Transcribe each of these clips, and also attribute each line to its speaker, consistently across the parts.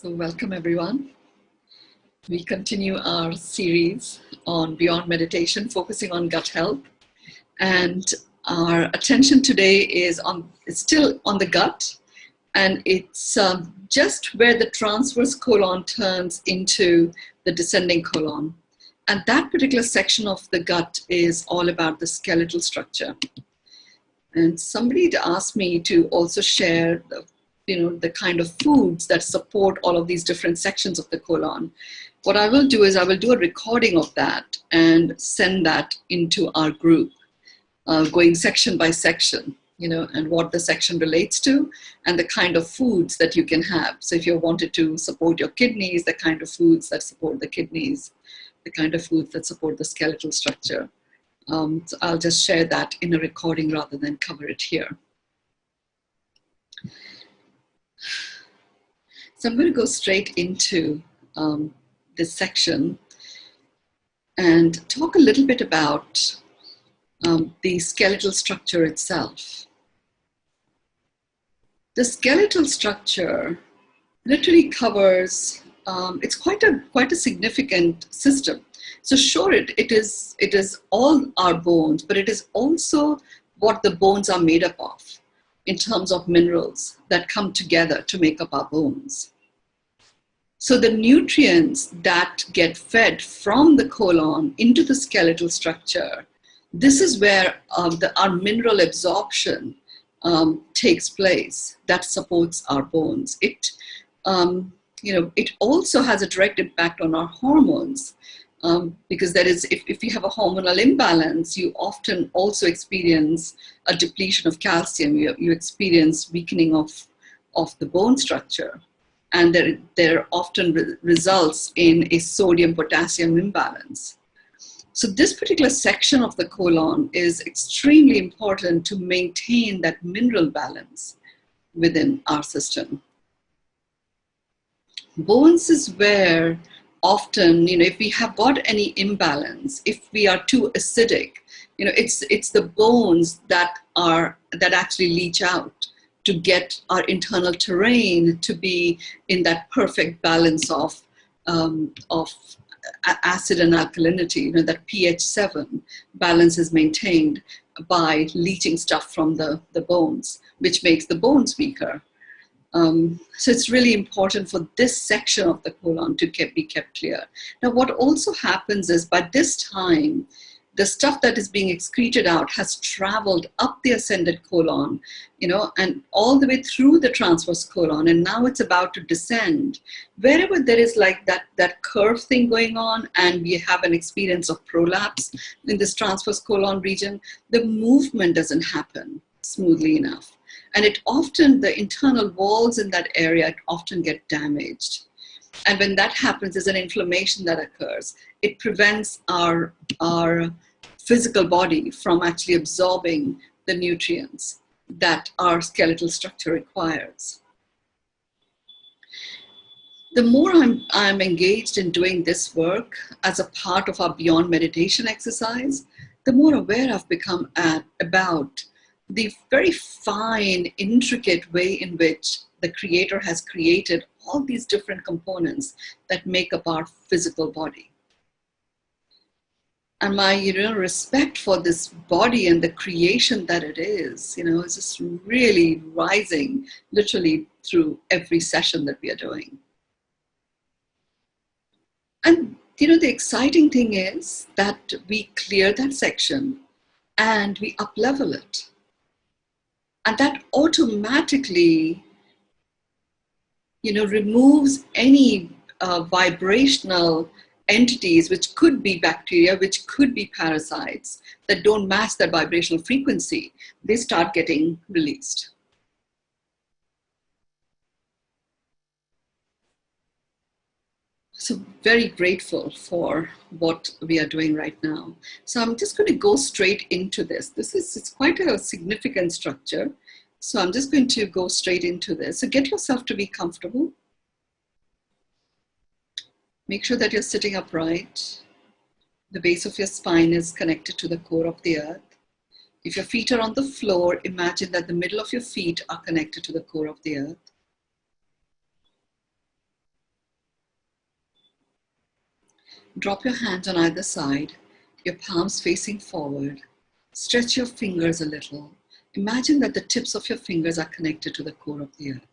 Speaker 1: So welcome everyone. We continue our series on Beyond Meditation, focusing on gut health. And our attention today is still on the gut. And it's just where the transverse colon turns into the descending colon. And that particular section of the gut is all about the skeletal structure. And somebody asked me to also share the kind of foods that support all of these different sections of the colon. What I will do is I will do a recording of that and send that into our group, going section by section, and what the section relates to and the kind of foods that you can have. So if you wanted to support your kidneys, the kind of foods that support the kidneys, the kind of foods that support the skeletal structure. So I'll just share that in a recording rather than cover it here. So I'm going to go straight into this section and talk a little bit about the skeletal structure itself. The skeletal structure literally covers, it's quite a significant system. So sure, it is all our bones, but it is also what the bones are made up of in terms of minerals that come together to make up our bones. So the nutrients that get fed from the colon into the skeletal structure, this is where our mineral absorption takes place that supports our bones. It also has a direct impact on our hormones. Because if you have a hormonal imbalance, you often also experience a depletion of calcium. You experience weakening of the bone structure. And there often results in a sodium-potassium imbalance. So this particular section of the colon is extremely important to maintain that mineral balance within our system. Bones is where often, if we have got any imbalance, if we are too acidic, it's the bones that actually leach out to get our internal terrain to be in that perfect balance of acid and alkalinity. That pH 7 balance is maintained by leaching stuff from the bones, which makes the bones weaker. So it's really important for this section of the colon to be kept clear. Now, what also happens is by this time, the stuff that is being excreted out has traveled up the ascended colon, and all the way through the transverse colon, and now it's about to descend. Wherever there is like that curve thing going on, and we have an experience of prolapse in this transverse colon region, the movement doesn't happen smoothly enough. And the internal walls in that area often get damaged. And when that happens, there's an inflammation that occurs. It prevents our physical body from actually absorbing the nutrients that our skeletal structure requires. The more I'm engaged in doing this work as a part of our Beyond Meditation exercise, the more aware I've become about the very fine, intricate way in which the Creator has created all these different components that make up our physical body. And my respect for this body and the creation that it is just really rising literally through every session that we are doing. And the exciting thing is that we clear that section and we up-level it. And that automatically, removes any vibrational entities, which could be bacteria, which could be parasites, that don't match that vibrational frequency. They start getting released. So very grateful for what we are doing right now. So I'm just going to go straight into this. It's quite a significant structure. So I'm just going to go straight into this. So get yourself to be comfortable. Make sure that you're sitting upright. The base of your spine is connected to the core of the earth. If your feet are on the floor, imagine that the middle of your feet are connected to the core of the earth. Drop your hands on either side, your palms facing forward. Stretch your fingers a little. Imagine that the tips of your fingers are connected to the core of the earth.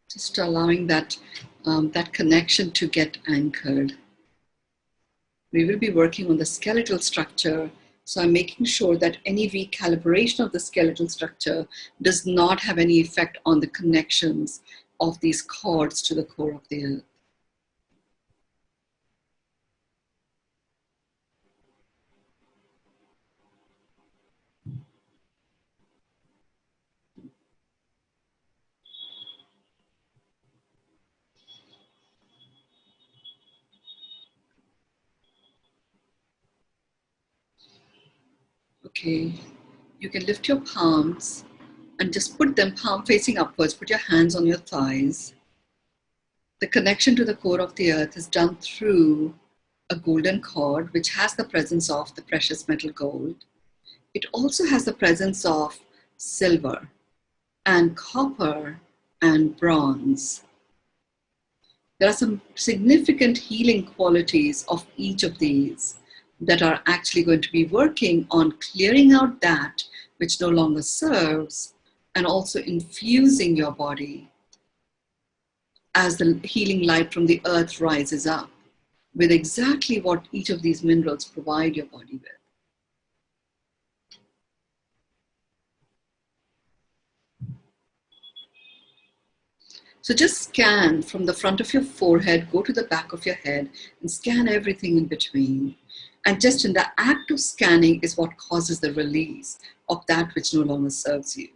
Speaker 1: Just allowing that, that connection to get anchored. We will be working on the skeletal structure, so I'm making sure that any recalibration of the skeletal structure does not have any effect on the connections of these cords to the core of the earth. Okay, you can lift your palms and just put them palm facing upwards. Put your hands on your thighs. The connection to the core of the earth is done through a golden cord, which has the presence of the precious metal gold. It also has the presence of silver and copper and bronze. There are some significant healing qualities of each of these that are actually going to be working on clearing out that which no longer serves and also infusing your body as the healing light from the earth rises up with exactly what each of these minerals provide your body with. So just scan from the front of your forehead, go to the back of your head, and scan everything in between. And just in the act of scanning is what causes the release of that which no longer serves you.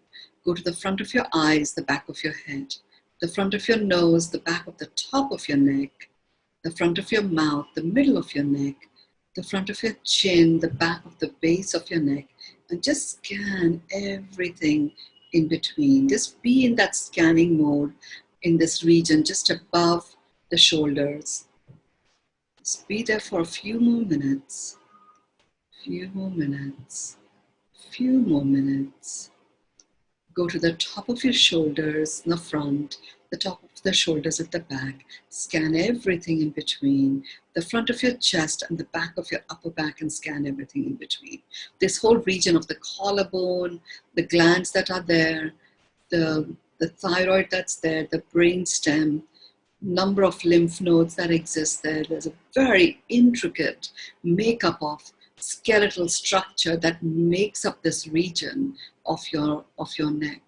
Speaker 1: Go to the front of your eyes, the back of your head, the front of your nose, the back of the top of your neck, the front of your mouth, the middle of your neck, the front of your chin, the back of the base of your neck, and just scan everything in between. Just be in that scanning mode in this region, just above the shoulders. Just be there for a few more minutes, few more minutes, few more minutes. Go to the top of your shoulders in the front, the top of the shoulders at the back. Scan everything in between, the front of your chest and the back of your upper back, and scan everything in between. This whole region of the collarbone, the glands that are there, the thyroid that's there, the brain stem, number of lymph nodes that exist there. There's a very intricate makeup of skeletal structure that makes up this region of your neck.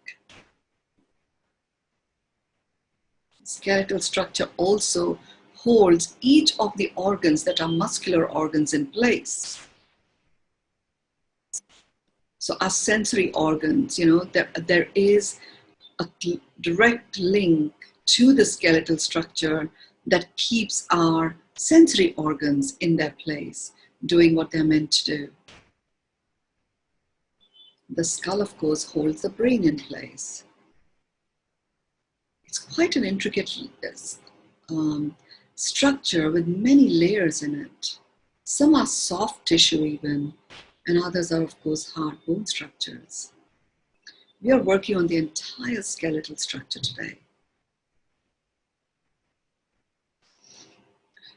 Speaker 1: Skeletal structure also holds each of the organs that are muscular organs in place. So our sensory organs, you know, there is a direct link to the skeletal structure that keeps our sensory organs in their place, doing what they're meant to do. The skull, of course, holds the brain in place. It's quite an intricate structure with many layers in it. Some are soft tissue even, and others are, of course, hard bone structures. We are working on the entire skeletal structure today.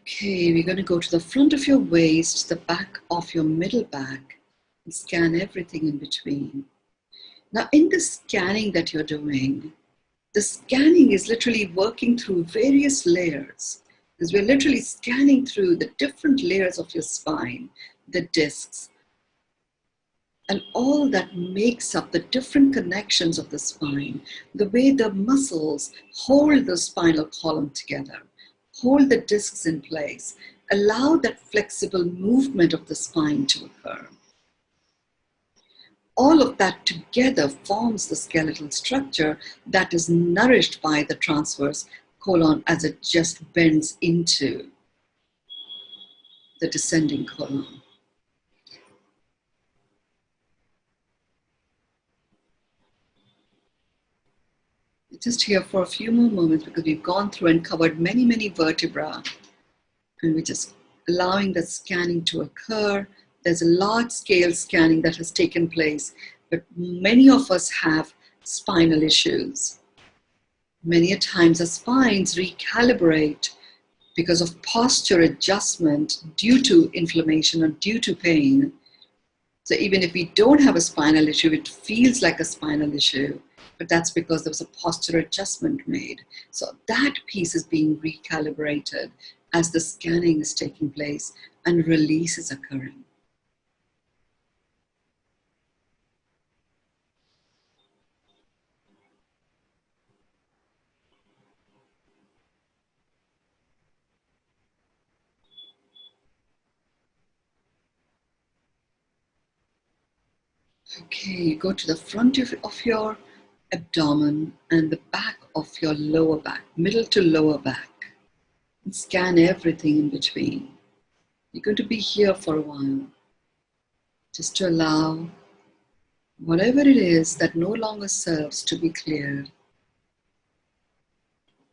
Speaker 1: Okay, we're going to go to the front of your waist, the back of your middle back, and scan everything in between. Now, in the scanning that you're doing, the scanning is literally working through various layers, because we're literally scanning through the different layers of your spine, the discs, and all that makes up the different connections of the spine, the way the muscles hold the spinal column together, hold the discs in place, allow that flexible movement of the spine to occur. All of that together forms the skeletal structure that is nourished by the transverse colon as it just bends into the descending colon. Just here for a few more moments, because we've gone through and covered many, many vertebrae, and we're just allowing the scanning to occur, There's a large-scale scanning that has taken place, but many of us have spinal issues. Many a times our spines recalibrate because of posture adjustment due to inflammation or due to pain. So even if we don't have a spinal issue, it feels like a spinal issue, but that's because there was a posture adjustment made. So that piece is being recalibrated as the scanning is taking place and release is occurring. Okay, you go to the front of your abdomen and the back of your lower back, middle to lower back, and scan everything in between. You're going to be here for a while, just to allow whatever it is that no longer serves to be cleared.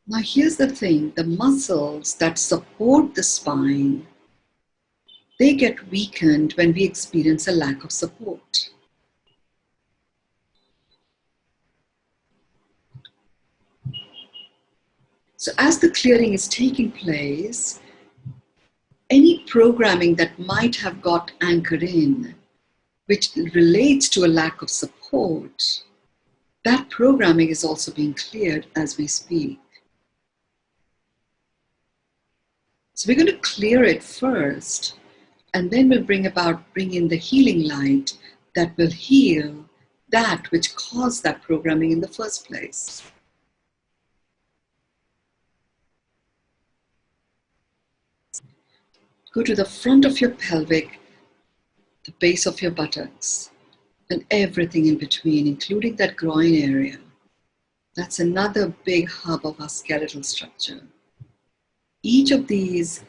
Speaker 1: Now here's the thing, the muscles that support the spine, they get weakened when we experience a lack of support. So as the clearing is taking place, any programming that might have got anchored in, which relates to a lack of support, that programming is also being cleared as we speak. So we're going to clear it first, and then we'll bring in the healing light that will heal that which caused that programming in the first place. Go to the front of your pelvic, the base of your buttocks, and everything in between, including that groin area. That's another big hub of our skeletal structure. Each of these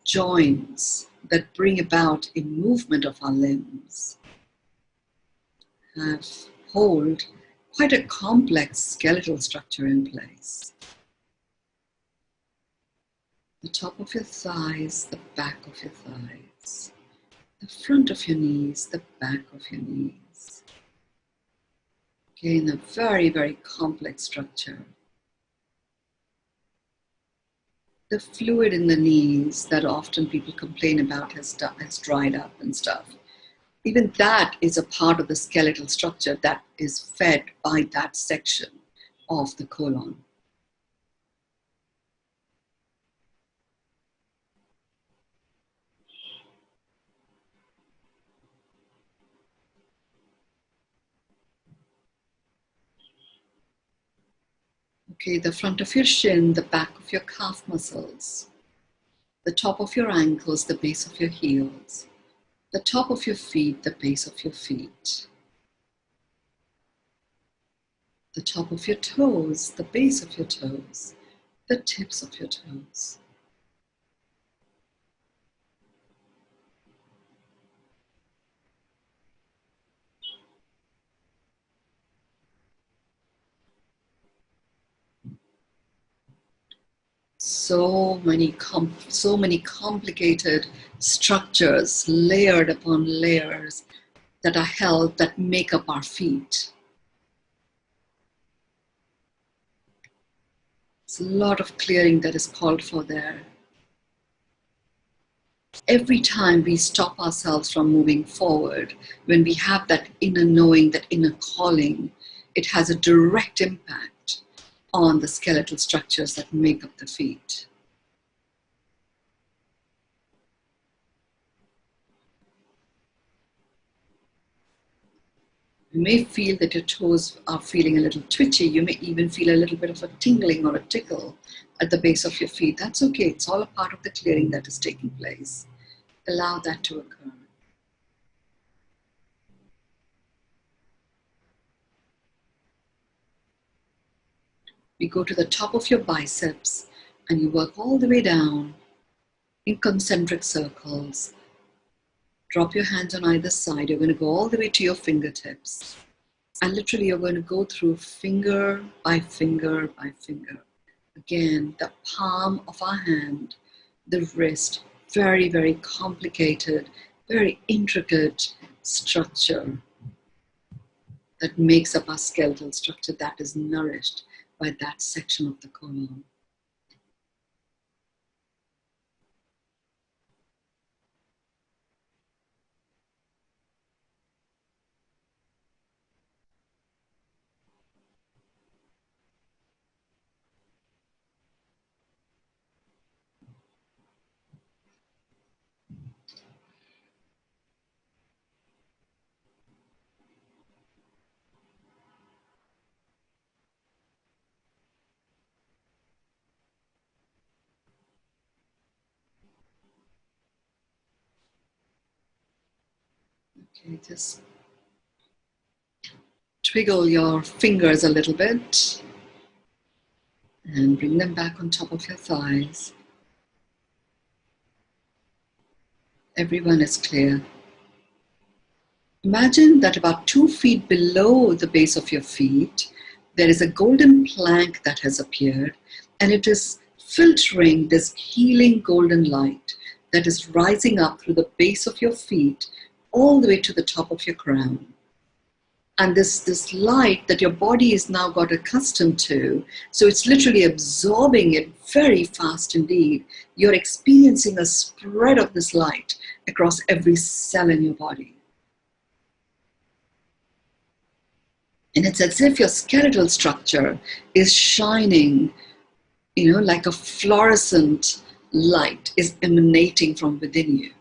Speaker 1: joints that bring about a movement of our limbs hold quite a complex skeletal structure in place. The top of your thighs, the back of your thighs, the front of your knees, the back of your knees. Again, a very, very complex structure. The fluid in the knees that often people complain about has dried up and stuff. Even that is a part of the skeletal structure that is fed by that section of the colon. Okay, the front of your shin, the back of your calf muscles, the top of your ankles, the base of your heels, the top of your feet, the base of your feet, the top of your toes, the base of your toes, the tips of your toes. So many complicated structures layered upon layers that are held, that make up our feet. It's a lot of clearing that is called for there. Every time we stop ourselves from moving forward, when we have that inner knowing, that inner calling, it has a direct impact on the skeletal structures that make up the feet. You may feel that your toes are feeling a little twitchy. You may even feel a little bit of a tingling or a tickle at the base of your feet. That's okay. It's all a part of the clearing that is taking place. Allow that to occur. You go to the top of your biceps and you work all the way down in concentric circles. Drop your hands on either side. You're going to go all the way to your fingertips. And literally you're going to go through finger by finger by finger. Again, the palm of our hand, the wrist, very, very complicated, very intricate structure that makes up our skeletal structure that is nourished by that section of the colon. Okay, just twiggle your fingers a little bit and bring them back on top of your thighs. Everyone is clear. Imagine that about 2 feet below the base of your feet, there is a golden plank that has appeared, and it is filtering this healing golden light that is rising up through the base of your feet all the way to the top of your crown. And this light that your body is now got accustomed to, so it's literally absorbing it very fast indeed. You're experiencing a spread of this light across every cell in your body. And it's as if your skeletal structure is shining, like a fluorescent light is emanating from within you.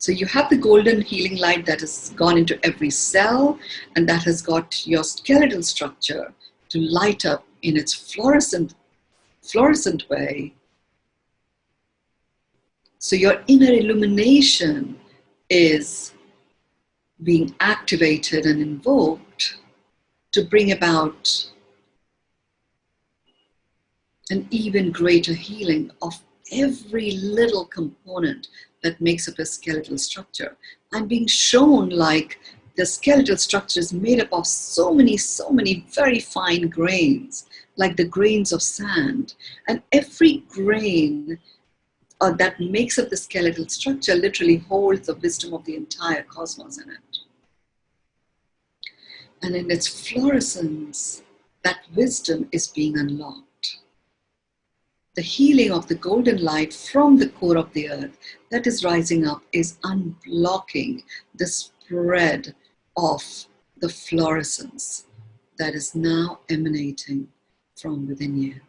Speaker 1: So you have the golden healing light that has gone into every cell, and that has got your skeletal structure to light up in its fluorescent way. So your inner illumination is being activated and invoked to bring about an even greater healing of every little component that makes up a skeletal structure. I'm being shown like the skeletal structure is made up of so many very fine grains, like the grains of sand. And every grain that makes up the skeletal structure literally holds the wisdom of the entire cosmos in it. And in its fluorescence, that wisdom is being unlocked. The healing of the golden light from the core of the earth that is rising up is unblocking the spread of the fluorescence that is now emanating from within you.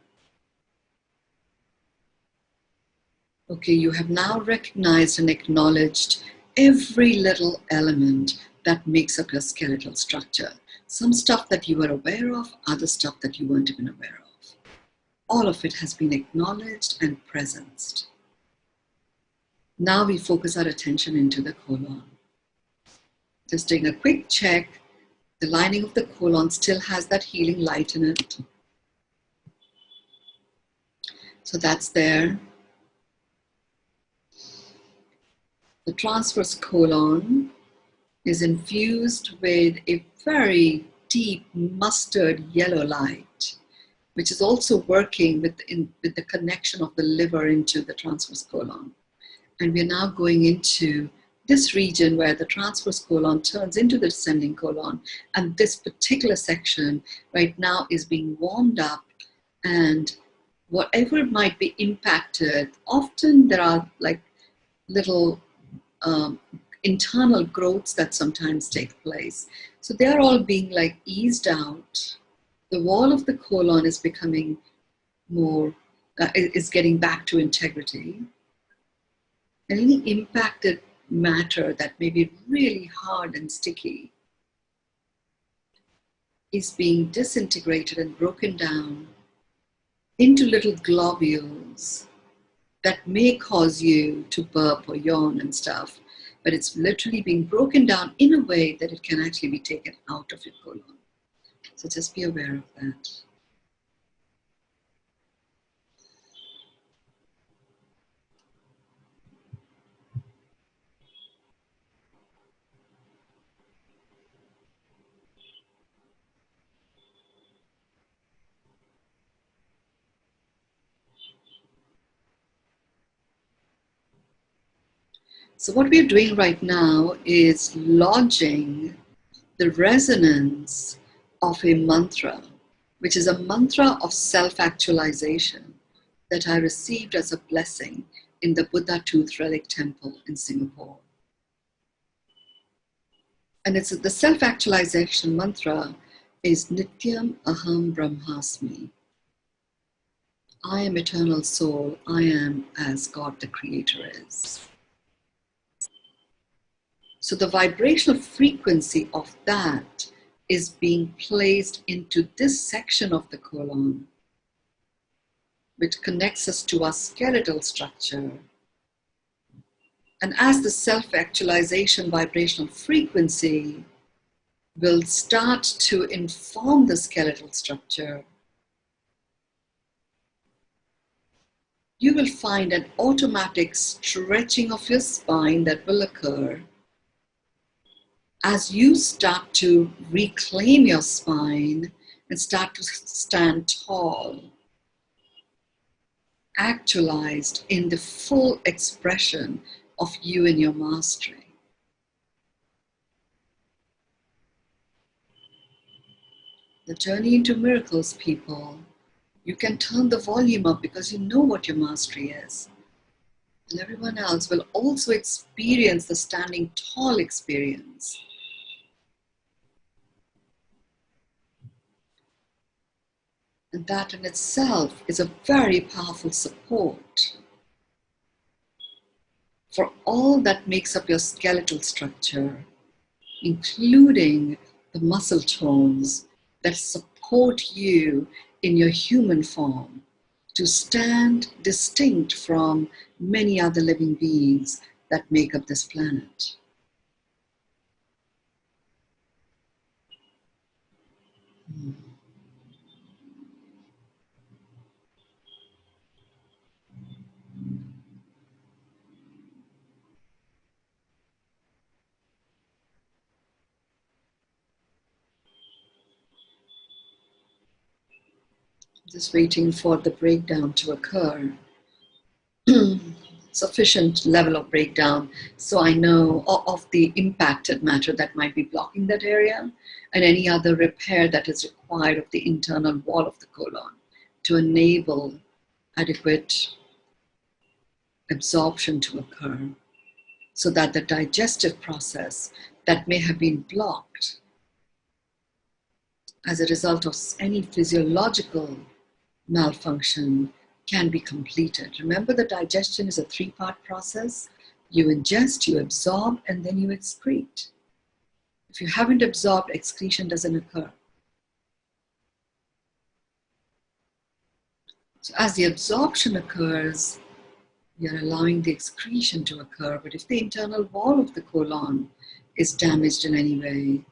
Speaker 1: Okay, you have now recognized and acknowledged every little element that makes up your skeletal structure. Some stuff that you were aware of, other stuff that you weren't even aware of. All of it has been acknowledged and presenced. Now we focus our attention into the colon. Just doing a quick check. The lining of the colon still has that healing light in it. So that's there. The transverse colon is infused with a very deep mustard yellow light, which is also working with the connection of the liver into the transverse colon. And we're now going into this region where the transverse colon turns into the descending colon. And this particular section right now is being warmed up, and whatever might be impacted, often there are like little internal growths that sometimes take place. So they are all being like eased out. The wall of the colon is becoming more, is getting back to integrity. And any impacted matter that may be really hard and sticky is being disintegrated and broken down into little globules that may cause you to burp or yawn and stuff, but it's literally being broken down in a way that it can actually be taken out of your colon. So just be aware of that. So what we're doing right now is lodging the resonance of a mantra, which is a mantra of self-actualization that I received as a blessing in the Buddha Tooth Relic Temple in Singapore. And it's the self-actualization mantra is Nityam Aham Brahmasmi. I am eternal soul, I am as God the Creator is. So the vibrational frequency of that is being placed into this section of the colon, which connects us to our skeletal structure. And as the self-actualization vibrational frequency will start to inform the skeletal structure, you will find an automatic stretching of your spine that will occur as you start to reclaim your spine and start to stand tall, actualized in the full expression of you and your mastery. The journey into miracles, people, you can turn the volume up because you know what your mastery is. And everyone else will also experience the standing tall experience. And that in itself is a very powerful support for all that makes up your skeletal structure, including the muscle tones that support you in your human form to stand distinct from many other living beings that make up this planet. Just waiting for the breakdown to occur. Sufficient level of breakdown so I know of the impacted matter that might be blocking that area and any other repair that is required of the internal wall of the colon to enable adequate absorption to occur so that the digestive process that may have been blocked as a result of any physiological malfunction can be completed. Remember, the digestion is a three-part process. You ingest, you absorb, and then you excrete. If you haven't absorbed, excretion doesn't occur. So as the absorption occurs, you're allowing the excretion to occur. But if the internal wall of the colon is damaged in any way,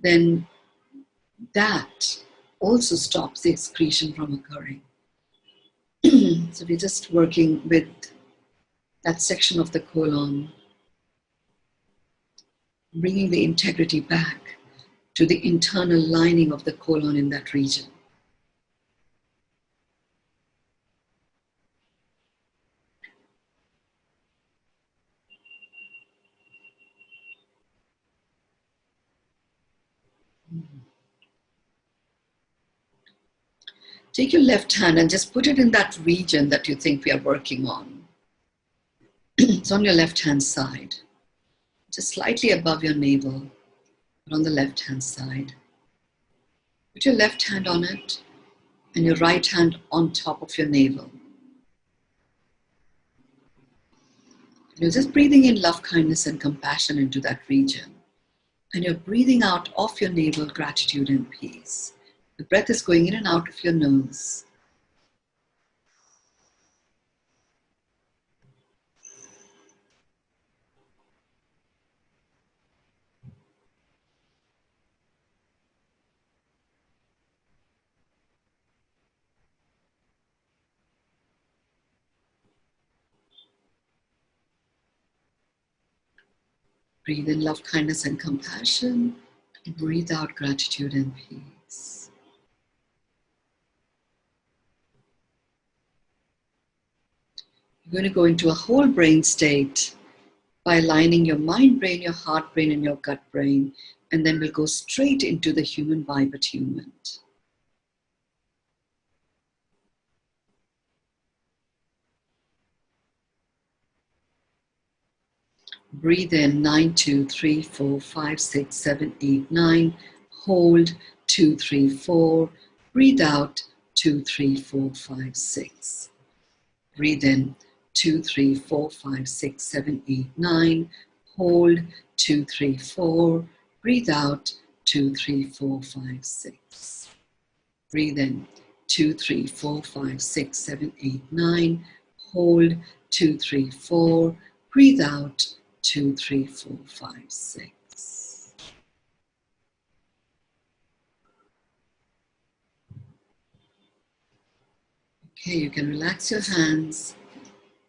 Speaker 1: then that also stops the excretion from occurring. So we're just working with that section of the colon, bringing the integrity back to the internal lining of the colon in that region. Take your left hand and just put it in that region that you think we are working on. It's on your left hand side, just slightly above your navel, but on the left hand side. Put your left hand on it and your right hand on top of your navel. You're just breathing in love, kindness, and compassion into that region. And you're breathing out of your navel gratitude and peace. The breath is going in and out of your nose. Breathe in love, kindness, and compassion. Breathe out gratitude and peace. You're going to go into a whole brain state by aligning your mind brain, your heart brain, and your gut brain. And then we'll go straight into the human vibe attunement. Breathe in 9, 2, 3, 4, 5, 6, 7, 8, 9. Hold 2, 3, 4. Breathe out 2, 3, 4, 5, 6. Breathe in 2, 3, 4, 5, 6, 7, 8, 9. Hold 2, 3, 4. Breathe out 2, 3, 4, 5, 6. Breathe in 2, 3, 4, 5, 6, 7, 8, 9. Hold 2, 3, 4. Breathe out 2, 3, 4, 5, 6. Okay, you can relax your hands,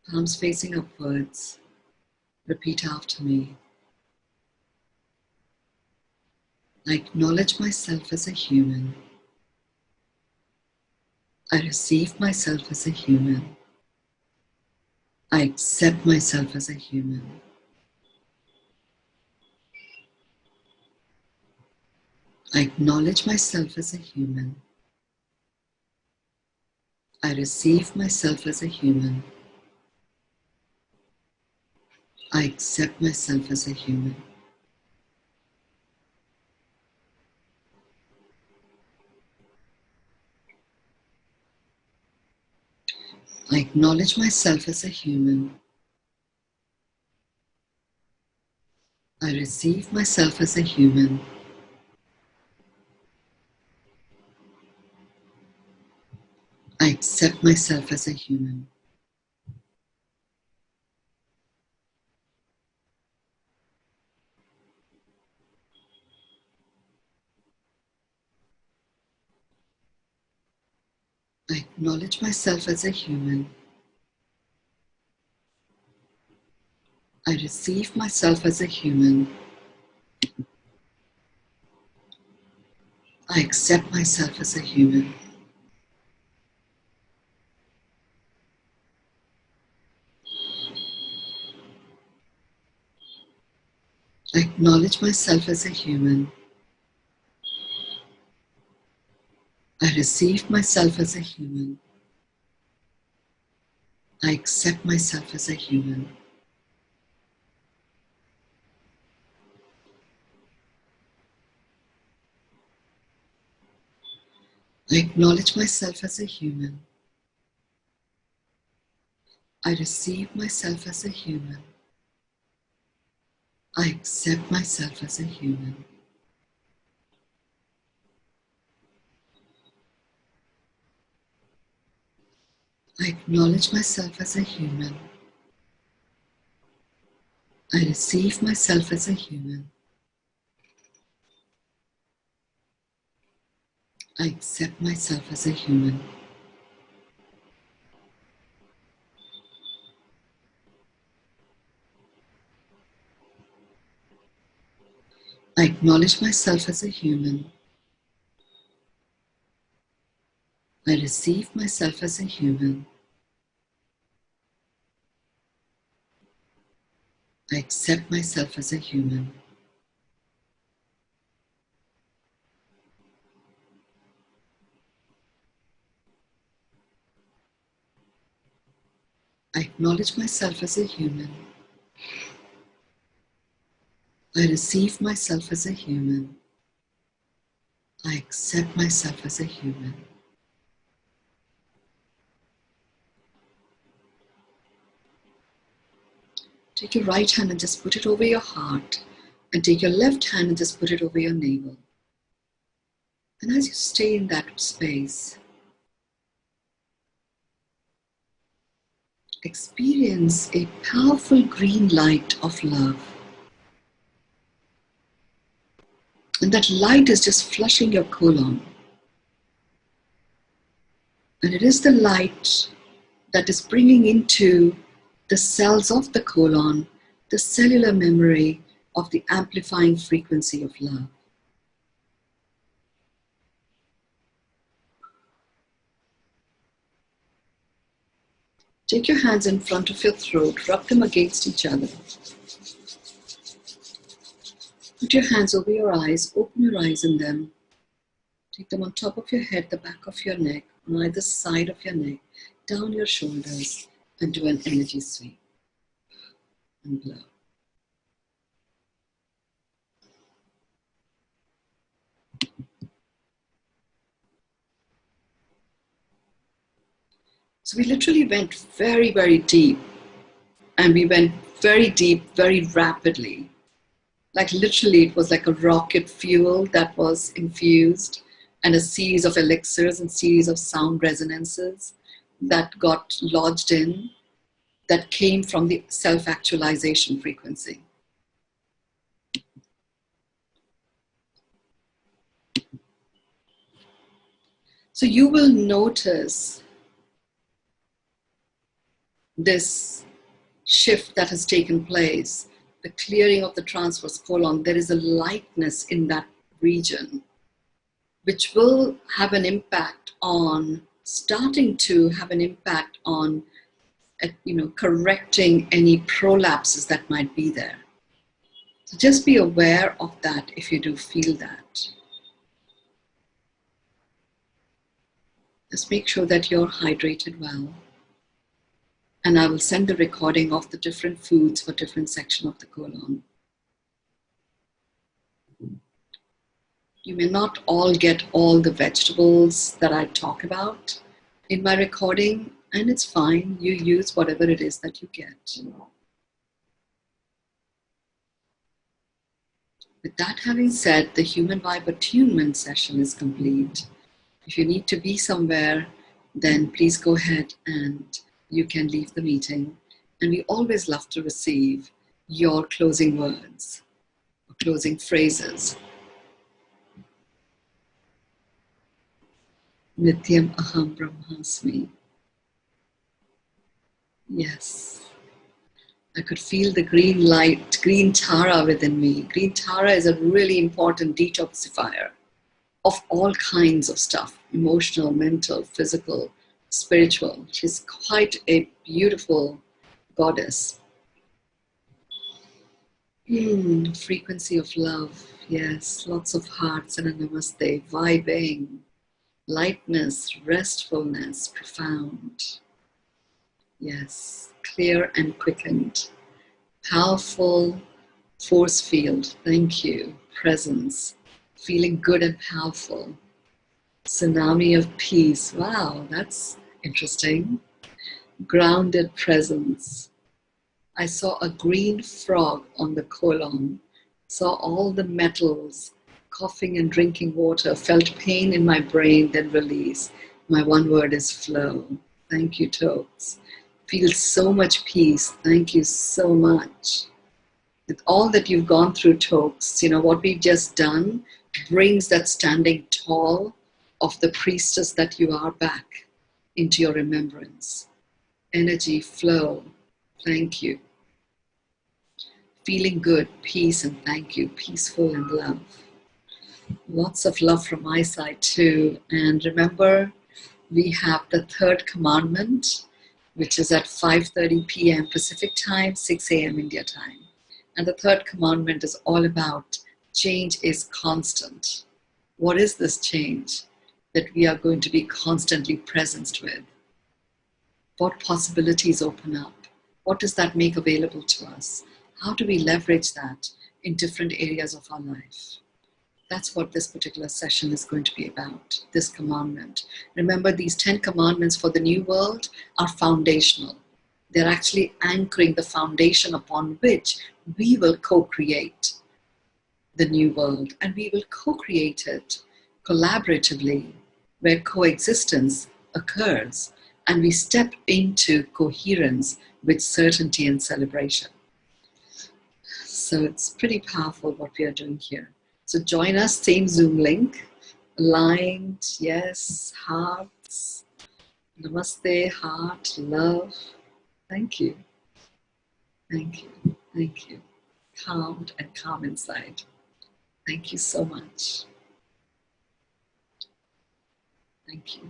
Speaker 1: palms facing upwards. Repeat after me. I acknowledge myself as a human. I receive myself as a human. I accept myself as a human. I acknowledge myself as a human. I receive myself as a human. I accept myself as a human. I acknowledge myself as a human. I receive myself as a human. I accept myself as a human. I acknowledge myself as a human. I receive myself as a human. I accept myself as a human. I acknowledge myself as a human. I receive myself as a human. I accept myself as a human. I acknowledge myself as a human. I receive myself as a human. I accept myself as a human. I acknowledge myself as a human. I receive myself as a human. I accept myself as a human. I acknowledge myself as a human. I receive myself as a human. I accept myself as a human. I acknowledge myself as a human. I receive myself as a human. I accept myself as a human. Take your right hand and just put it over your heart. And take your left hand and just put it over your navel. And as you stay in that space, experience a powerful green light of love. And that light is just flushing your colon. And it is the light that is bringing into the cells of the colon the cellular memory of the amplifying frequency of love. Take your hands in front of your throat, rub them against each other. Put your hands over your eyes, open your eyes in them. Take them on top of your head, the back of your neck, on either side of your neck, down your shoulders, and do an energy sweep. And blow. So we literally went very, very deep. And we went very deep, very rapidly. Like literally, it was like a rocket fuel that was infused, and a series of elixirs and series of sound resonances that got lodged in, that came from the self-actualization frequency. So you will notice this shift that has taken place, the clearing of the transverse colon. There is a lightness in that region, which will have an impact on, starting to have an impact on, correcting any prolapses that might be there. So just be aware of that if you do feel that. Just make sure that you're hydrated well. And I will send the recording of the different foods for different section of the colon. You may not all get all the vegetables that I talk about in my recording, and it's fine. You use whatever it is that you get. With that having said, the human vibe attunement session is complete. If you need to be somewhere, then please go ahead and you can leave the meeting. And we always love to receive your closing words or closing phrases. Nityam aham brahmasmi. Yes. I could feel the green light, green tara within me. Green tara is a really important detoxifier of all kinds of stuff, emotional, mental, physical, spiritual. She's quite a beautiful goddess. Frequency of love, yes, lots of hearts and a namaste, vibing, lightness, restfulness, profound. Yes, clear and quickened, powerful force field, thank you, presence, feeling good and powerful. Tsunami of peace, wow, that's interesting. Grounded presence. I saw a green frog on the colon, saw all the metals, coughing and drinking water, felt pain in my brain, then release. My one word is flow. Thank you, Tokes. Feel so much peace. Thank you so much. With all that you've gone through, Tokes, what we've just done brings that standing tall of the priestess that you are back into your remembrance. Energy, flow, thank you. Feeling good, peace, and thank you, peaceful and love. Lots of love from my side too. And remember, we have the third commandment, which is at 5:30 p.m. Pacific time, 6 a.m. India time. And the third commandment is all about change is constant. What is this change that we are going to be constantly present with? What possibilities open up? What does that make available to us? How do we leverage that in different areas of our life? That's what this particular session is going to be about, this commandment. Remember, these 10 commandments for the new world are foundational. They're actually anchoring the foundation upon which we will co-create the new world. And we will co-create it collaboratively, where coexistence occurs, and we step into coherence with certainty and celebration. So it's pretty powerful what we are doing here. So join us, same Zoom link, aligned, yes, hearts, namaste, heart, love. Thank you. Thank you. Thank you. Calmed and calm inside. Thank you so much. Thank you.